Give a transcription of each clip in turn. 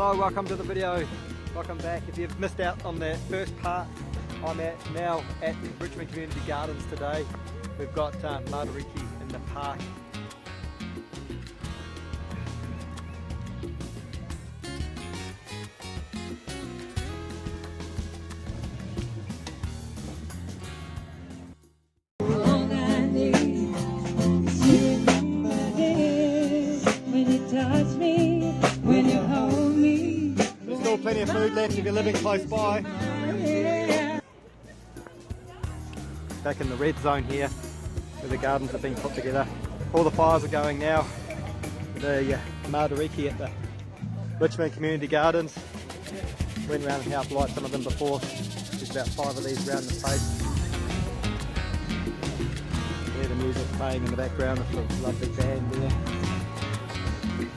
Hello, welcome to the video. Welcome back. If you've missed out on that first part, I'm now at Richmond Community Gardens today. We've got Matariki in the park. Plenty of food left if you're living close by. Back in the red zone here where the gardens have been put together. All the fires are going now. The Matariki at the Richmond Community Gardens. Went around and helped light some of them before. There's about 5 of these around the place. Yeah, the music's playing in the background with the lovely band there.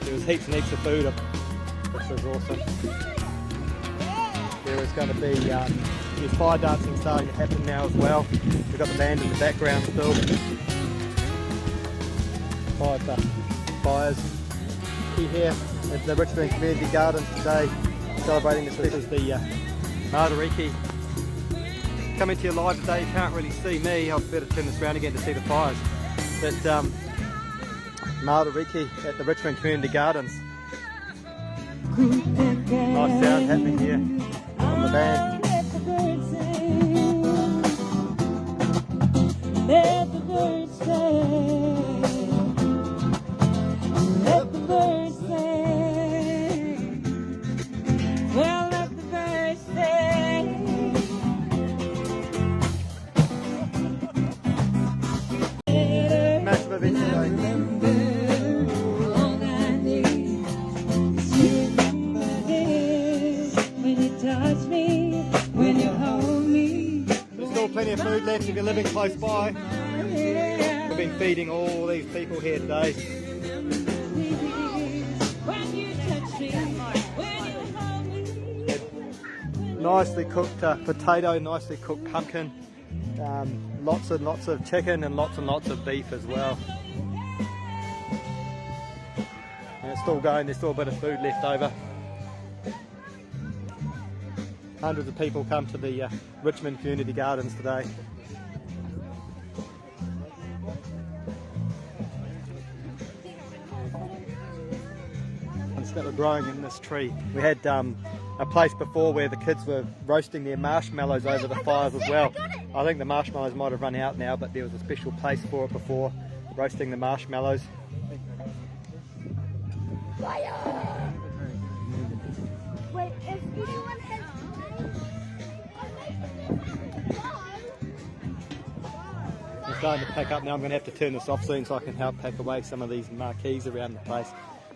There was heaps and heaps of food, which was awesome. There is going to be there's fire dancing starting to happen now as well. We've got the band in the background still. 5 fires here at the Richmond Community Gardens today, celebrating this. This is the Matariki. Coming to you live today, you can't really see me. I'll better turn this around again to see the fires. But Matariki at the Richmond Community Gardens. Nice sound happening here on the band. Let the birds sing. Let the birds sing. Well, let the birds sing. Massive event today. Plenty of food left if you're living close by. We've been feeding all these people here today. Nicely cooked potato, nicely cooked pumpkin, lots and lots of chicken and lots of beef as well. And it's still going, there's still a bit of food left over. Hundreds of people come to the Richmond Community Gardens today. That were growing in this tree. We had a place before where the kids were roasting their marshmallows over the fires as well. I think the marshmallows might have run out now, but there was a special place for it before, roasting the marshmallows. Wait, if anyone has... I'm starting to pack up now. I'm going to have to turn this off soon so I can help pack away some of these marquees around the place.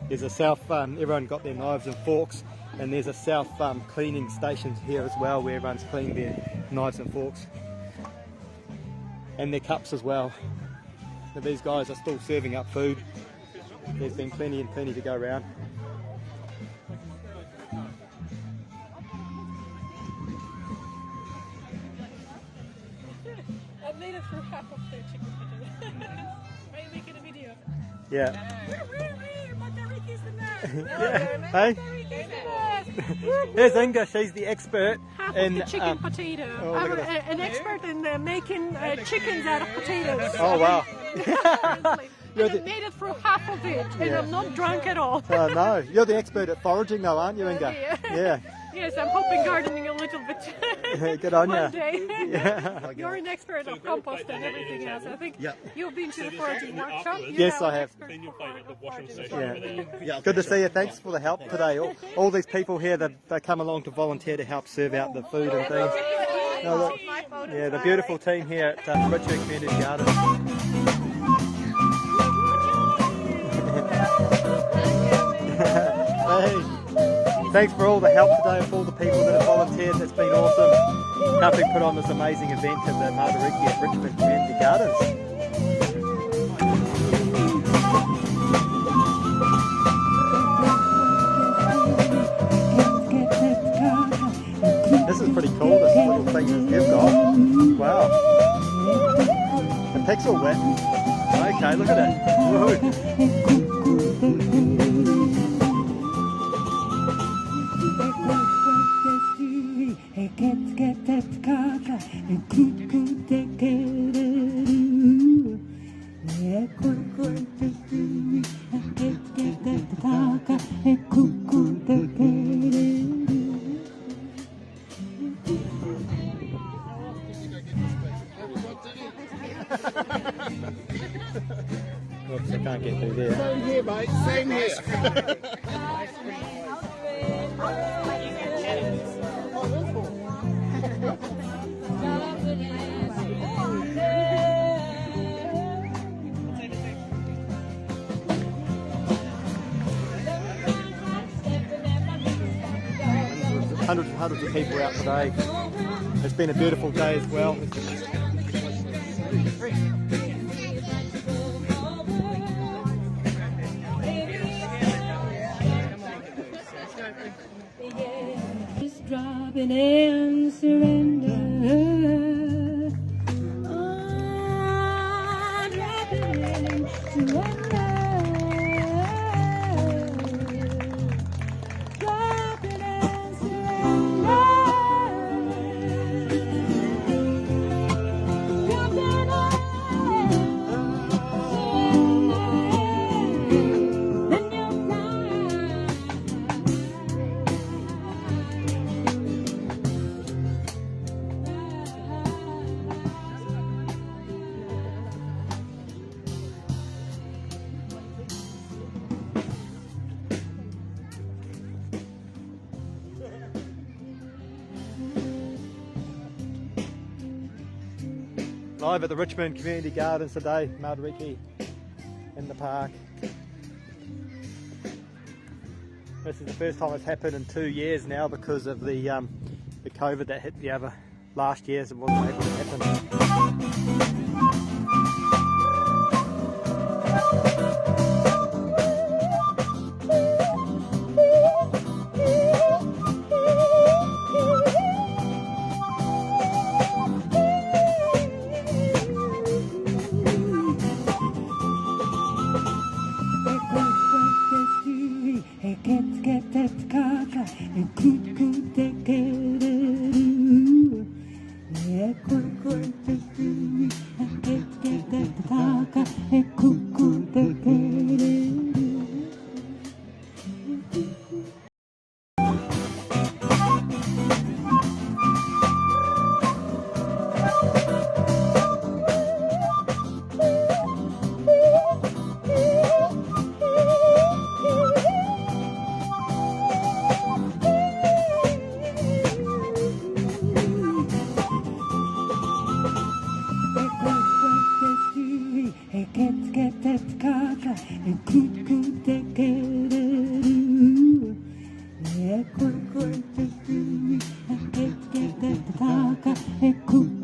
There's a self, everyone got their knives and forks, and there's a self cleaning station here as well where everyone's cleaning their knives and forks. And their cups as well. Now these guys are still serving up food. There's been plenty and plenty to go around. I've made it through half of the chicken potato. Are you making a video? Yeah. Matariki's the best. Hey? Here's Inga, she's the expert half in of the chicken potato. Oh, I'm an expert in making chickens out of potatoes. Oh wow. And I made it through half of it, and I'm not drunk at all. Oh no, you're the expert at foraging though, aren't you, Inga? Yeah. Yes, I'm hoping gardening a little bit. Good on one you. day. Yeah. You're an expert of compost and everything else. I think you've been to the foraging workshop. Yes, I have. Then you'll find at the washing station. Yeah. Good to see you. Thanks for the help today. All these people here, they come along to volunteer to help serve out the food and things. No, look, yeah, the beautiful team here at Richmond Community Gardens. Hey, thanks for all the help today, for all the people that have volunteered. That's been awesome, helping put on this amazing event at the Matariki at Richmond Community Gardens. This is pretty cool, this little thing that you've got. Wow. The pixel wet. Okay, look at it. Woohoo. Whoops, I can't get through there. Same here, mate. Same here. Hundreds and hundreds of people out today. It's been a beautiful day as well. Just drop it and surrender. Oh, drop it and surrender. Drop it and surrender. Drop it and surrender. Then you'll Live at the Richmond Community Gardens today, Matariki in the park. This is the first time it's happened in 2 years now because of the COVID that hit the other last year, so it wasn't able to happen. Cool.